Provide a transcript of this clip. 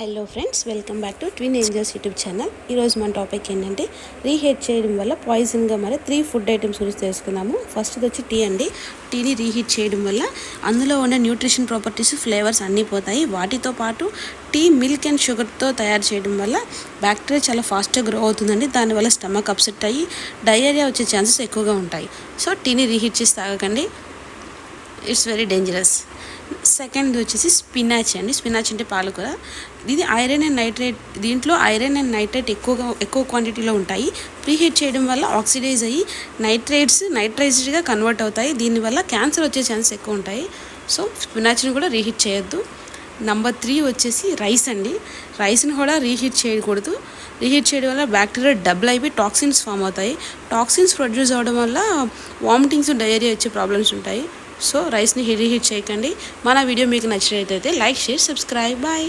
Hello friends, welcome back to twin angels YouTube channel. ఈరోజు మన topic ఏంటంటే reheat చేయడం వల్ల పాయిజన్గా మరి 3 ఫుడ్ ఐటమ్స్ గురించి తెలుసుకుందాము. ఫస్ట్ వచ్చి టీ అండి. టీని రీహీట్ చేయడం వల్ల అందులో ఉన్న న్యూట్రిషన్ ప్రాపర్టీస్, ఫ్లేవర్స్ అన్నీ పోతాయి. వాటితో పాటు టీ మిల్క్ అండ్ షుగర్తో తయారు చేయడం వల్ల బ్యాక్టీరియా చాలా ఫాస్ట్గా గ్రో అవుతుందండి. దానివల్ల స్టమక్ అప్సెట్ అయ్యి డయేరియా వచ్చే ఛాన్సెస్ ఎక్కువగా ఉంటాయి. సో టీని రీహీట్ చేసి తాగకండి, ఇట్స్ వెరీ డేంజరస్. సెకండ్ వచ్చేసి స్పినాచ్ అండి. స్పినాచ్ అంటే పాలకూర. ఇది ఐరన్ అండ్ నైట్రేట్, దీంట్లో ఐరన్ అండ్ నైట్రేట్ ఎక్కువ క్వాంటిటీలో ఉంటాయి. ప్రీహీట్ చేయడం వల్ల ఆక్సిడైజ్ అయ్యి నైట్రైజ్డ్గా కన్వర్ట్ అవుతాయి. దీనివల్ల క్యాన్సర్ వచ్చే ఛాన్సెస్ ఎక్కువ ఉంటాయి. సో స్పినాచ్ని కూడా రీహీట్ చేయొద్దు. నెంబర్ 3 వచ్చేసి రైస్ అండి. రైస్ని కూడా రీహీట్ చేయకూడదు. రీహీట్ చేయడం వల్ల బ్యాక్టీరియా డబుల్ అయిపోయి టాక్సిన్స్ ఫామ్ అవుతాయి. టాక్సిన్స్ ప్రొడ్యూస్ అవ్వడం వల్ల వామిటింగ్స్, డయేరియా వచ్చే ప్రాబ్లమ్స్ ఉంటాయి. సో రైస్ని రీహీట్ చేయకండి. మన వీడియో మీకు నచ్చినట్లయితే లైక్, షేర్, సబ్స్క్రైబ్. బాయ్.